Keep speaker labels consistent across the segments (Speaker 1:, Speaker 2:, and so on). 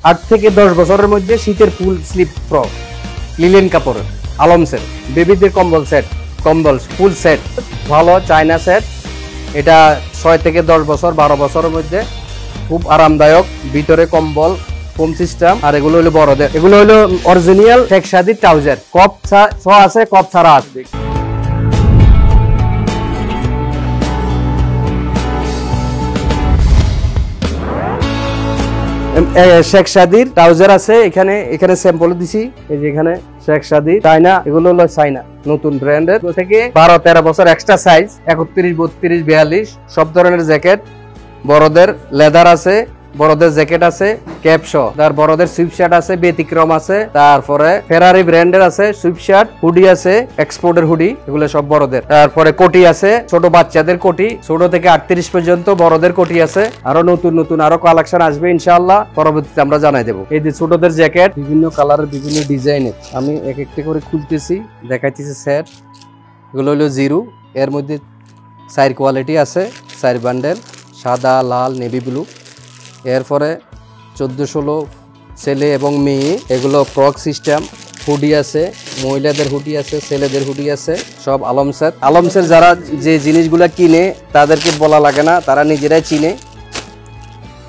Speaker 1: 8 থেকে 10 বছরের মধ্যে শীতের ফুল স্লিপ ফ্রক লিলেন কাপড়ের আলমসের বেবিদের কম্বল সেট, কম্বল ফুল সেট, ভালো চায়না সেট। এটা 6 থেকে 10 বছর 12 বছরের মধ্যে খুব আরামদায়ক, ভিতরে কম্বল ফোম সিস্টেম। আর এগুলো হলো বড়দের, এগুলো হলো অরিজিনাল শেখ সাদির ট্রাউজার, কপ আছে, কপ ছাড়া আছে। শেখ সাদির ট্রাউজার আছে এখানে, এখানে স্যাম্পল দিছি, এই যে এখানে শেখ সাদি চায়না, এগুলো হলো চায়না নতুন ব্র্যান্ডের থেকে 12-13 বছর এক্সট্রা সাইজ 31, 32, 42 সব ধরনের জ্যাকেট। বড়দের লেদার আছে, বড়দের জ্যাকেট আছে, ক্যাপশো, তার বড়দের সুইপ শার্ট আছে, ব্যতিক্রম আছে, তারপরে ফেরারি ব্র্যান্ডের আছে সুইপ শার্ট, হুডি আছে, এক্সপোর্টের হুডি, এগুলো সব বড়দের। তারপরে কোটি আছে, ছোট বাচ্চাদের কোটি, ছোট থেকে 38 পর্যন্ত বড়দের কোটি আছে। আরো নতুন নতুন আরো কালেকশন আসবে ইনশাআল্লাহ, পরবর্তীতে আমরা জানাই দেবো। এই যে ছোটদের জ্যাকেট বিভিন্ন কালারের বিভিন্ন ডিজাইনের, আমি এক একটা করে খুলতেছি, দেখাইতেছি সেট। এগুলো হলো জিরো, এর মধ্যে 4 কোয়ালিটি আছে, 4 বান্ডেল, সাদা, লাল, নেভি ব্লু। এরপরে 14-16 ছেলে এবং মেয়ে, এগুলো ফ্রক সিস্টেম, হুডি আছে, মহিলাদের হুডি আছে, ছেলেদের হুডি আছে, সব আলমসের। আলমসের যারা যে জিনিসগুলো কিনে তাদেরকে বলা লাগে না, তারা নিজেরাই চিনে।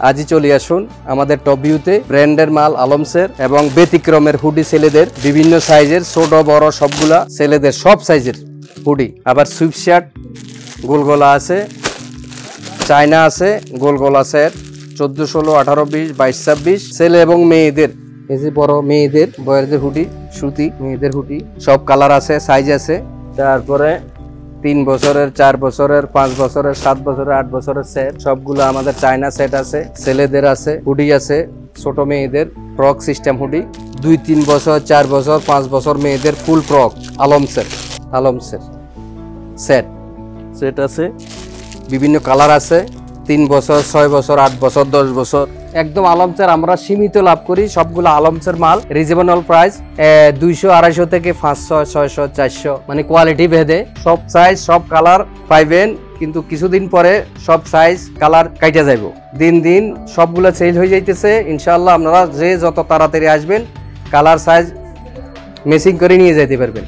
Speaker 1: আজই চলে আসুন আমাদের টপ ভিউতে, ব্র্যান্ডের মাল আলমসের এবং ব্যতিক্রমের হুডি ছেলেদের, বিভিন্ন সাইজের, ছোট বড় সবগুলা ছেলেদের সব সাইজের হুডি। আবার সুইপ শার্ট গোলগোলা আছে, চায়না আছে গোলগোলা সেট, 14, 16, 18, 20, 22, 26 ছেলে এবং মেয়েদের। এই যে বড় মেয়েদের বয়সের হুডি, সুতি মেয়েদের হুডি, সব কালার আছে, সাইজ আছে। তারপরে 3 বছরের, 4 বছরের, 5 বছরের, 7 বছরের, 8 বছরের সেট, সবগুলো আমাদের চায়না সেট আছে। ছেলেদের আছে হুডি আছে, ছোট মেয়েদের ফ্রক সিস্টেম হুডি, 2, 3 বছর, 4 বছর, 5 বছর মেয়েদের ফুল ফ্রক আলমসের সেট সেট আছে, বিভিন্ন কালার আছে, 3 বছর, 6 বছর, 8 বছর, 10 বছর। একদম আলমসের আমরা সীমিত লাভ করি, সবগুলো আলমসের মাল, রিজনেবল প্রাইস, 200, 250 থেকে 500, 600, 400, মানে কোয়ালিটি ভেদে সব সাইজ সব কালার পাইবেন। কিন্তু কিছুদিন পরে সব সাইজ কালার কাইটা যাইব, দিন দিন সবগুলো চেঞ্জ হয়ে যাইতেছে। ইনশাআল্লাহ আপনারা যে যত তাড়াতাড়ি আসবেন কালার সাইজ ম্যাচিং করে নিয়ে যেতে পারবেন।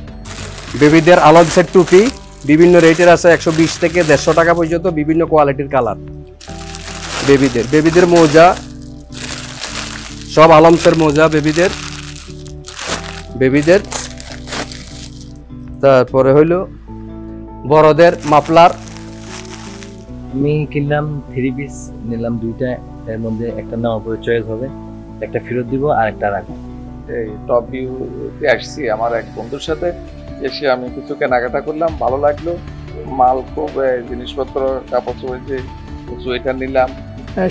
Speaker 1: বেবিদের আলমসের টুপি বিভিন্ন রেটের আছে, 120 থেকে 150 টাকা পর্যন্ত, বিভিন্ন কোয়ালিটির কালার। বেবিদের মোজা, সব আলমসের মোজা বেবিদের। তারপরে হইল বড়দের মাফলার।
Speaker 2: আমি কিনলাম 3 পিস, নিলাম 2টা, এর মধ্যে একটা নেওয়ার পরে চয়েস হবে, একটা ফেরত দিব আর একটা রাখবো।
Speaker 3: এই টপ ভিউতে আসছি আমার এক বন্ধুর সাথে, এসে আমি কিছু কেনাকাটা করলাম, ভালো লাগলো। মাল খুব, জিনিসপত্র, কাপড় চোপড়, যে সোয়েটার নিলাম।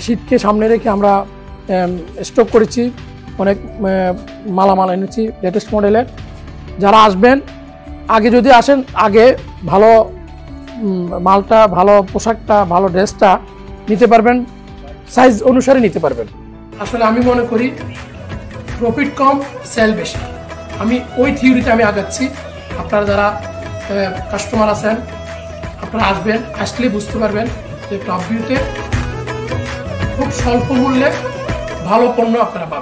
Speaker 4: শীতকে সামনে রেখে আমরা স্টক করেছি, অনেক মালামাল এনেছি লেটেস্ট মডেলের। যারা আসবেন, আগে যদি আসেন, আগে ভালো মালটা, ভালো পোশাকটা, ভালো ড্রেসটা নিতে পারবেন, সাইজ অনুসারে নিতে পারবেন। আসলে আমি মনে করি প্রফিট কম, সেল বেশি। আমি ওই থিওরিতে আমি আগাচ্ছি। আপনারা যারা কাস্টমার আছেন, আপনারা আসবেন, আসলে বুঝতে পারবেন যে টপ ভিউতে খুব স্বল্প মূল্যে ভালো পণ্য আপনারা পাবেন।